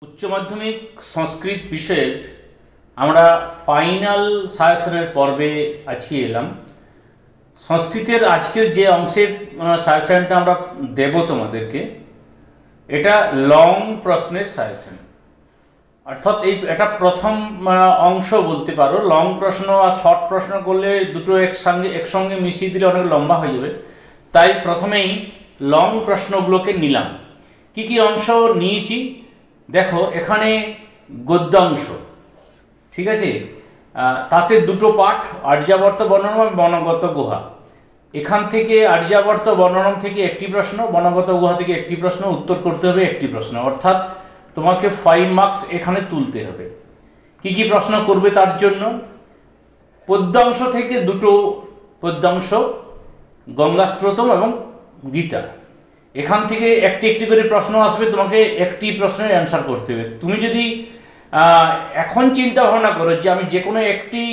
উচ্চ মাধ্যমিক সংস্কৃত বিষয়ের আমরা ফাইনাল সাজেশনের পর্বে আজকে এলাম। সংস্কৃতের আজকের যে অংশের সাজেশনটা আমরা দেব তোমাদেরকে, এটা লং প্রশ্নের সাজেশন, অর্থাৎ এটা প্রথম অংশ বলতে পারো। লং প্রশ্ন আর শর্ট প্রশ্ন করলে দুটো একসঙ্গে মিশিয়ে দিলে অনেক লম্বা হয়ে যাবে, তাই প্রথমেই লং প্রশ্নগুলোকে নিলাম। কি কি অংশ নিয়েছি দেখো, এখানে গদ্যাংশ, ঠিক আছে, তাতে দুটো পাঠ, আর্যাবর্ত বর্ণনম এবং বনগত গুহা। এখান থেকে আর্যাবর্ত বর্ণনম থেকে একটি প্রশ্ন, বনগত গুহা থেকে একটি প্রশ্ন, উত্তর করতে হবে একটি প্রশ্ন, অর্থাৎ তোমাকে 5 মার্কস এখানে তুলতে হবে। কি কি প্রশ্ন করবে তার জন্য? পদ্যাংশ থেকে দুটো পদ্যাংশ, গঙ্গাস্ত্রোতম এবং গীতা, এখান থেকে একটি একটি করে প্রশ্ন আসবে, তোমাকে একটি প্রশ্নের অ্যান্সার করতে হবে। তুমি যদি এখন চিন্তা ভাবনা করো যে আমি যে কোনো একটি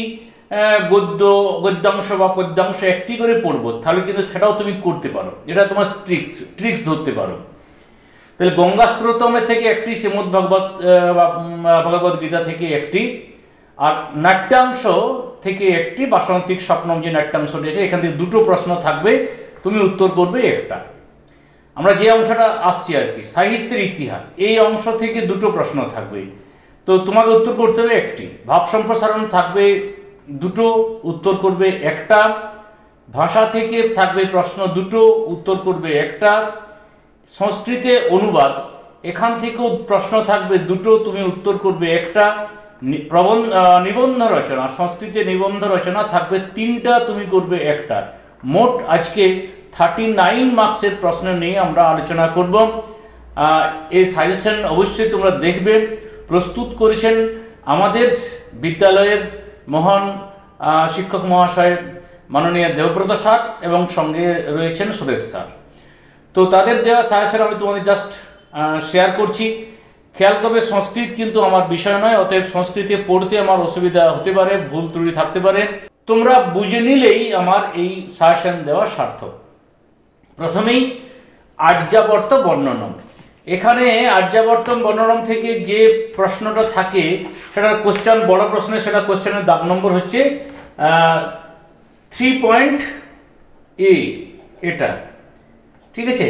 গদ্যাংশ বা পদ্যাংশ একটি করে পড়বো, তাহলে কিন্তু সেটাও তুমি করতে পারো, এটা তোমার ট্রিক্স ধরতে পারো। তাহলে গঙ্গাস্ত্রোতমের থেকে একটি, শ্রীমদ্ ভাগবত বা ভগবত গীতা থেকে একটি, আর নাট্যাংশ থেকে একটি, বাসন্তিক স্বপ্নম যে নাট্যাংশ রয়েছে এখান থেকে দুটো প্রশ্ন থাকবে, তুমি উত্তর করবে একটা। আমরা যে অংশটা আসছি আর কি, সাহিত্যের ইতিহাস, এই অংশ থেকে দুটো প্রশ্ন থাকবে, তো তোমাকে উত্তর করতে হবে একটি। ভাব সম্প্রসারণ থাকবে দুটো, উত্তর করবে একটা। ভাষা থেকে থাকবে প্রশ্ন দুটো, উত্তর করবে একটা। সংস্কৃতে অনুবাদ, এখান থেকেও প্রশ্ন থাকবে দুটো, তুমি উত্তর করবে একটা। নিবন্ধ রচনা, সংস্কৃতে নিবন্ধ রচনা থাকবে তিনটা, তুমি করবে একটা। মোট আজকে 39 মার্কসের প্রশ্ন নিয়ে আমরা আলোচনা করব। এই সাজেশন অবশ্যই তোমরা দেখবে। প্রস্তুত করেছেন আমাদের বিদ্যালয়ের মহান শিক্ষক মহাশয় মাননীয় দেবব্রত স্যার, এবং সঙ্গে রয়েছেন সুদেশ স্যার। তো তাদের দেওয়া সাজেশন আমি তোমাদের জাস্ট শেয়ার করছি। খেয়াল করবে, সংস্কৃত কিন্তু আমার বিষয় নয়, অতএব সংস্কৃতে পড়তে আমার অসুবিধা হতে পারে, ভুল ত্রুটি থাকতে পারে, তোমরা বুঝে নিলেই আমার এই সাজেশন দেওয়া সার্থক। প্রথমেই আর্যাবর্ত বর্ণনম। এখানে আর্যাবর্ত বর্ণনম থেকে যে প্রশ্নটা থাকে সেটার কোশ্চেন, বড় প্রশ্নে সেটা কোশ্চেনের দাগ নম্বর হচ্ছে 3.A, এটা ঠিক আছে।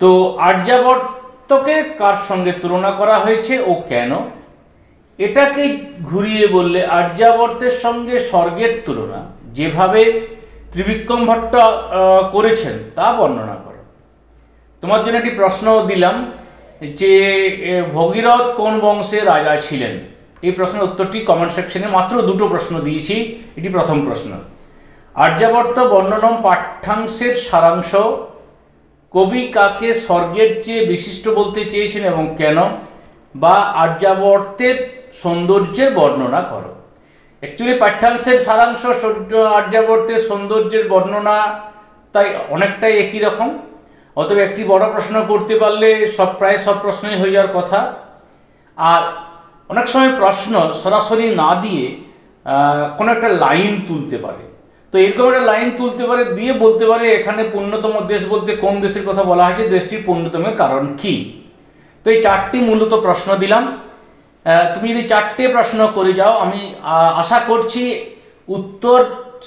তো আর্যাবর্তকে কার সঙ্গে তুলনা করা হয়েছে ও কেন, এটাকে ঘুরিয়ে বললে আর্যাবর্তের সঙ্গে স্বর্গের তুলনা যেভাবে ত্রিবিক্রম ভট্ট করেছেন তা বর্ণনা করো। তোমার জন্য একটি প্রশ্ন দিলাম যে ভগীরথ কোন বংশের রাজা ছিলেন, এই প্রশ্নের উত্তরটি কমেন্ট সেকশনে, মাত্র দুটো প্রশ্ন দিয়েছি, এটি প্রথম প্রশ্ন। আর্যাবর্ত বর্ণনম পাঠ্যাংশের সারাংশ, কবি কাকে স্বর্গের চেয়ে বিশিষ্ট বলতে চেয়েছেন এবং কেন, বা আর্যাবর্তের সৌন্দর্যের বর্ণনা করো। অ্যাকচুয়ালি পাঠ্যাংশের সারাংশ, আর্যাবর্তের সৌন্দর্যের বর্ণনা, তাই অনেকটাই একই রকম। অতএব একটি বড় প্রশ্ন করতে পারলে প্রায় সব প্রশ্নই হয়ে যাওয়ার কথা। আর অনেক সময় প্রশ্ন সরাসরি না দিয়ে কোনো একটা লাইন তুলতে পারে, তো এরকম একটা লাইন তুলতে পারে, দিয়ে বলতে পারে এখানে পূর্ণতম দেশ বলতে কোন দেশের কথা বলা হয়েছে, দেশটির পূর্ণতমের কারণ কি। তো এই চারটি মূলত প্রশ্ন দিলাম। তুমি যদি চারটে প্রশ্ন করে যাও, আমি আশা করছি উত্তর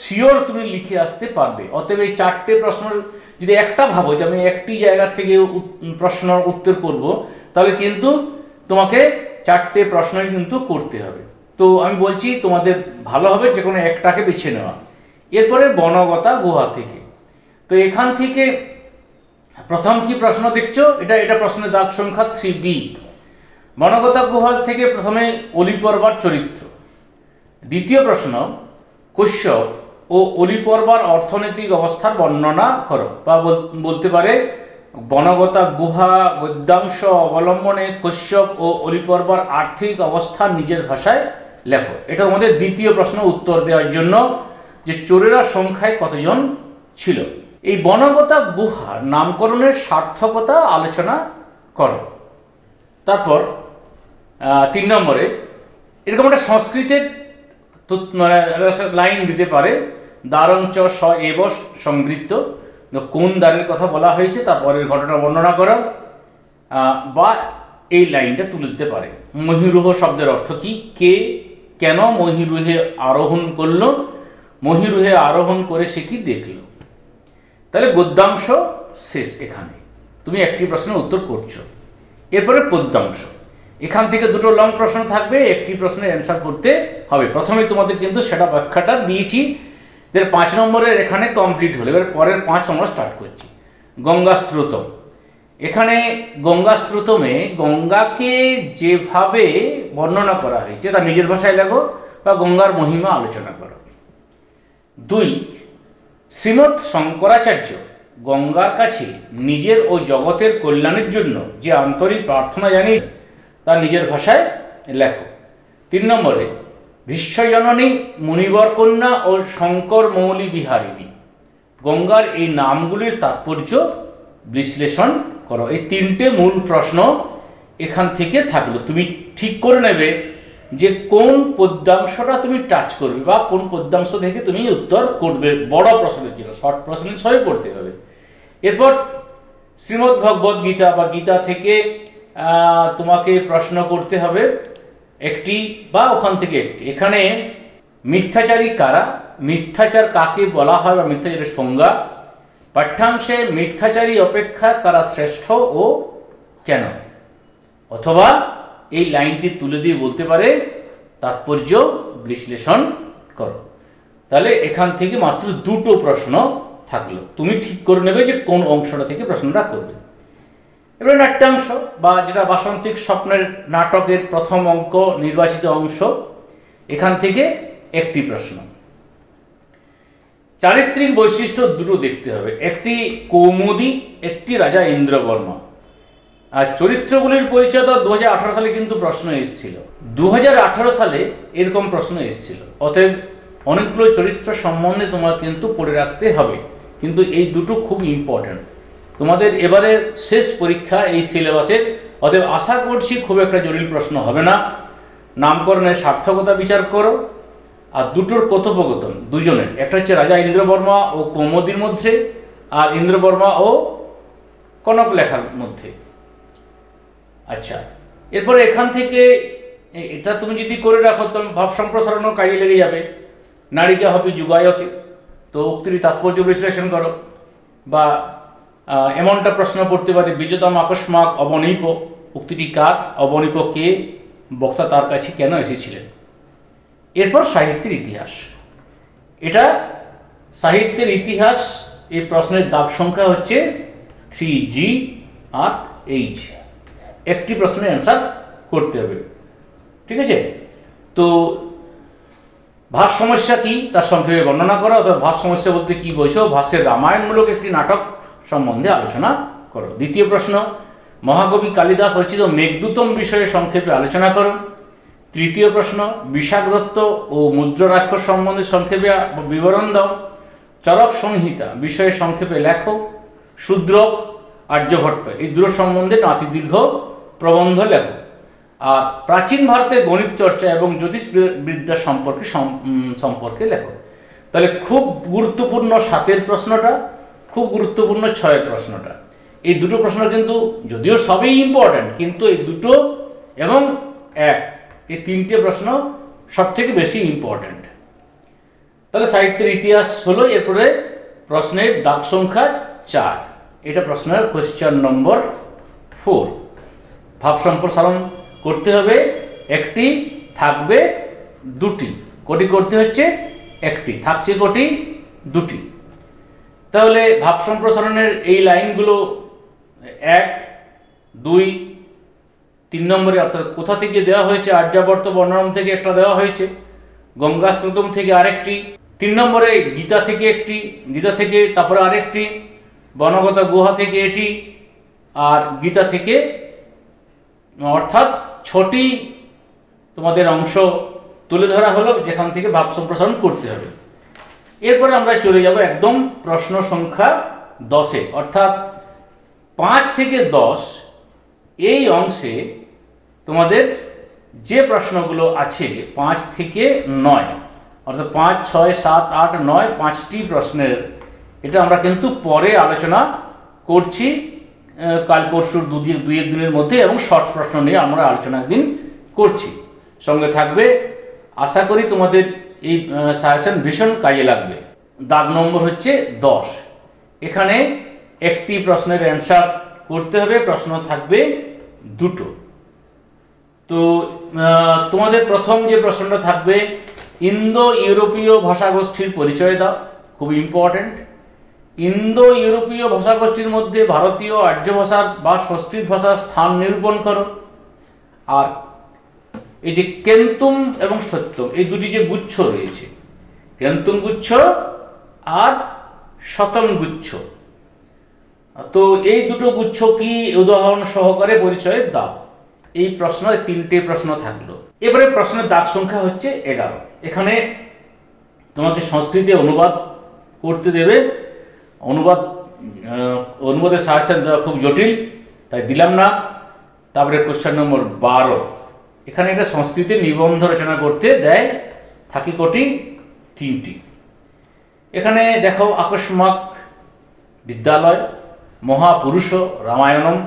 শিওর তুমি লিখে আসতে পারবে। অতএব এই চারটে প্রশ্ন যদি একটা ভাবো যে আমি একটি জায়গা থেকে প্রশ্ন উত্তর করব, তাহলে কিন্তু তোমাকে চারটে প্রশ্নই কিন্তু করতে হবে। তো আমি বলছি তোমাদের ভালো হবে যে কোনো একটাকে বেছে নেওয়া। এরপরে বনগতা গুহা থেকে, তো এখান থেকে প্রথম কি প্রশ্ন দেখছো, এটা প্রশ্নের দাগ সংখ্যা 3B। বনগতা গুহা থেকে প্রথমে অলি পর্বার চরিত্র। দ্বিতীয় প্রশ্ন, কশ্যপ ও অলি পর্বার অর্থনৈতিক অবস্থার বর্ণনা করো, বা বলতে পারে বনগতা গুহা গদ্যাংশ অবলম্বনে কশ্যপ ও অলি পর্বার আর্থিক অবস্থা নিজের ভাষায় লেখো। এটা আমাদের দ্বিতীয় প্রশ্ন উত্তর দেওয়ার জন্য, যে চোরেরা সংখ্যায় কতজন ছিল। এই বনগতা গুহার নামকরণের সার্থকতা আলোচনা করো। তারপর 3 নম্বরে এরকম একটা সংস্কৃতের লাইন দিতে পারে, দ্বারঞ্চ স এব সংবৃত্ত, কোন দ্বারের কথা বলা হয়েছে তারপরের ঘটনা বর্ণনা করো, বা এই লাইনটা তুলে দিতে পারে। মহীরুহ শব্দের অর্থ কি, কে কেন মহীরুহে আরোহণ করলো, মহীরুহে আরোহণ করে সে কি দেখলো। তাহলে গদ্যাংশ শেষ। এখানে তুমি একটি প্রশ্নের উত্তর করছো। এরপরে পদ্যাংশ। এখান থেকে দুটো লং প্রশ্ন থাকবে, একটি প্রশ্নের অ্যান্সার করতে হবে। প্রথমে তোমাদের কিন্তু সেটা ব্যাখ্যাটা দিয়েছি, 5 নম্বরের এখানে কমপ্লিট হলো। এবার পরের 5 আমরা স্টার্ট করছি। গঙ্গা স্রোতম। এখানে গঙ্গা স্রোতমে গঙ্গাকে যেভাবে বর্ণনা করা হয়েছে তা নিজের ভাষায় লেখো বা গঙ্গার মহিমা আলোচনা করো। 2, শ্রীমৎ শঙ্করাচার্য গঙ্গার কাছে নিজের ও জগতের কল্যাণের জন্য যে আন্তরিক প্রার্থনা জানিয়ে তা নিজের ভাষায় লেখো। 3 নম্বরে বিশ্বজননী, মুনিবর কন্যা ও শঙ্কর মৌলি বিহারিণী গঙ্গার এই নামগুলির তাৎপর্য বিশ্লেষণ করো। এই 3টে মূল প্রশ্ন এখান থেকে থাকলো। তুমি ঠিক করে নেবে যে কোন পদ্যাংশটা তুমি টাচ করবে বা কোন পদ্যাংশ থেকে তুমি উত্তর করবে। বড় প্রশ্নের জন্য শর্ট প্রশ্নের সবই পড়তে হবে। এরপর শ্রীমদ্ ভগবদ গীতা বা গীতা থেকে তোমাকে প্রশ্ন করতে হবে একটি বা ওখান থেকে একটি। এখানে মিথ্যাচারী কারা, মিথ্যাচার কাকে বলা হয় বা মিথ্যাচারের সংজ্ঞা, পাঠ্যাংশে মিথ্যাচারী অপেক্ষা কারা শ্রেষ্ঠ ও কেন, অথবা এই লাইনটি তুলে দিয়ে বলতে পারে তাৎপর্য বিশ্লেষণ করো। তাহলে এখান থেকে মাত্র 2টো প্রশ্ন থাকলো। তুমি ঠিক করে নেবে যে কোন অংশটা থেকে প্রশ্নটা করবে। এবার নাট্যাংশ বা যেটা বাসন্তিক স্বপ্নের নাটকের প্রথম অঙ্ক, নির্বাচিত অংশ। এখান থেকে একটি প্রশ্ন। চারিত্রিক বৈশিষ্ট্য দুটো দেখতে হবে, একটি কৌমুদী, একটি রাজা ইন্দ্রবর্মা। আর চরিত্রগুলির পরিচয় তো 2018 সালে কিন্তু প্রশ্ন এসেছিল। 2018 সালে এরকম প্রশ্ন এসেছিল। অতএব অনেকগুলো চরিত্র সম্বন্ধে তোমার কিন্তু পড়ে রাখতে হবে, কিন্তু এই দুটো খুব ইম্পর্টেন্ট। তোমাদের এবারে শেষ পরীক্ষা এই সিলেবাসের, অতএব আশা করছি খুব একটা জটিল প্রশ্ন হবে না। নামকরণের সার্থকতা বিচার করো আর দুটোর কথোপকথন দুজনের, একটা হচ্ছে রাজা ইন্দ্রবর্মা ও কৌমুদীর মধ্যে, আর ইন্দ্রবর্মা ও কনক লেখার মধ্যে। আচ্ছা, এরপরে এখান থেকে এটা তুমি যদি করে রাখো তো ভাব সম্প্রসারণও কাজে লেগে যাবে। নারিকা হবে যুগায়তে, তো উক্তির তাৎপর্য বিশ্লেষণ করো। বা এমনটা প্রশ্ন পড়তে পারে, বিজতম আকস্মাক অবনীপ, উক্তিটি কার, অবনীপ কে, বক্তা তার কাছে কেন এসেছিলেন। এরপর সাহিত্যের ইতিহাস। এটা সাহিত্যের ইতিহাস, এই প্রশ্নের দাগ সংখ্যা হচ্ছে 3G আর H। একটি প্রশ্নের অ্যান্সার করতে হবে, ঠিক আছে। তো ভাষ সমস্যা কি তার সংক্ষেপে বর্ণনা করা, অথবা ভাষ সমস্যা বলতে কি বোঝো, ভাষের রামায়ণমূলক একটি নাটক সম্বন্ধে আলোচনা করো। দ্বিতীয় প্রশ্ন, মহাকবি কালিদাস রচিত মেঘদূতম বিষয়ে সংক্ষেপে আলোচনা করো। তৃতীয় প্রশ্ন, বিশাখ দত্ত ও মুদ্রারাক্ষস সম্বন্ধে সংক্ষেপে বিবরণ দাও। চরক সংহিতা বিষয়ে সংক্ষেপে লেখো। শূদ্রক, আর্যভট্ট এই দুটো সম্বন্ধে নাতি দীর্ঘ প্রবন্ধ লেখো। আর প্রাচীন ভারতের গণিত চর্চা এবং জ্যোতিষ বিদ্যা সম্পর্কে লেখো। তাহলে খুব গুরুত্বপূর্ণ 7-এর প্রশ্নটা, খুব গুরুত্বপূর্ণ 6-এর প্রশ্নটা। এই দুটো প্রশ্ন কিন্তু যদিও সবই ইম্পর্টেন্ট, কিন্তু এই দুটো এবং এই 3টে প্রশ্ন সব থেকে বেশি ইম্পর্টেন্ট। তাহলে সাহিত্যের ইতিহাস হলো। এরপরে প্রশ্নের দাগ সংখ্যা 4। এটা প্রশ্নের কোয়েশ্চন নম্বর 4। ভাব সম্প্রসারণ করতে হবে, একটি থাকবে দুটি, কোটি করতে হচ্ছে একটি, থাকছে কোটি দুটি। তাহলে ভাব সম্প্রসারণের এই লাইনগুলো 1, 2, 3 নম্বরে অর্থাৎ কোথা থেকে দেওয়া হয়েছে, আর্যাবর্ত বর্ণনাম থেকে একটা দেওয়া হয়েছে, গঙ্গা স্রোতম থেকে আরেকটি, 3 নম্বরে গীতা থেকে একটি, গীতা থেকে তারপরে আরেকটি, বনগতা গুহা থেকে এটি, আর গীতা থেকে, অর্থাৎ 6টি তোমাদের অংশ তুলে ধরা হলো যেখান থেকে ভাব সম্প্রসারণ করতে হবে। এরপরে আমরা চলে যাব একদম প্রশ্ন সংখ্যা 10-এ, অর্থাৎ 5 থেকে 10 এই অংশে তোমাদের যে প্রশ্নগুলো আছে 5 থেকে 9, অর্থাৎ 5, 6, 7, 8, 9 5টি প্রশ্নের, এটা আমরা কিন্তু পরে আলোচনা করছি কাল পরশুর 2-1 দিনের মধ্যে, এবং শর্ট প্রশ্ন নিয়ে আমরা আলোচনা একদিন করছি। সঙ্গে থাকবে, আশা করি তোমাদের এই সাজেশন ভীষণ কাজে লাগবে। দাগ নম্বর হচ্ছে 10। এখানে একটি প্রশ্নের অ্যান্সার করতে হবে, প্রশ্ন থাকবে দুটো। তো তোমাদের প্রথম যে প্রশ্নটা থাকবে, ইন্দো ইউরোপীয় ভাষাগোষ্ঠীর পরিচয় দাও, খুব ইম্পর্টেন্ট। ইন্দো ইউরোপীয় ভাষাগোষ্ঠীর মধ্যে ভারতীয় আর্য ভাষার বা সংস্কৃত ভাষার স্থান নিরূপণ করো। আর এই যে কেন্তুম এবং সত্যম, এই দুটি যে গুচ্ছ রয়েছে, কেন্তুম গুচ্ছ আর শতম গুচ্ছ, তো এই দুটো গুচ্ছ কি উদাহরণ সহকারে পরিচয় দাও। এই প্রশ্ন, তিনটে প্রশ্ন থাকলো। এবারে প্রশ্নের দাগ সংখ্যা হচ্ছে 11। এখানে তোমাকে সংস্কৃতে অনুবাদ করতে দেবে। অনুবাদের সাজেশন দেওয়া খুব জটিল, তাই দিলাম না। তারপরে কোশ্চেন নম্বর 12, এখানে একটা সংস্কৃতে নিবন্ধ রচনা করতে দেয়, থাকি কটি? 3টি। এখানে দেখো, আকস্মাক বিদ্যালয়, মহাপুরুষ রামায়ণম,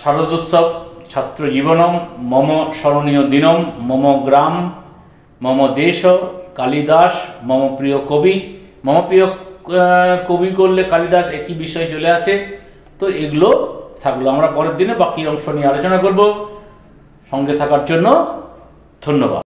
শারদোৎসব, ছাত্র জীবনম, মম স্মরণীয় দিনম, মম গ্রাম, মম দেশ, কালিদাস, মম প্রিয় কবি। মম প্রিয় কবি করলে কালিদাস একই বিষয় চলে আসে। তো এগুলো থাকলো, আমরা পরের দিনে বাকি অংশ নিয়ে আলোচনা করব। সঙ্গে থাকার জন্য ধন্যবাদ।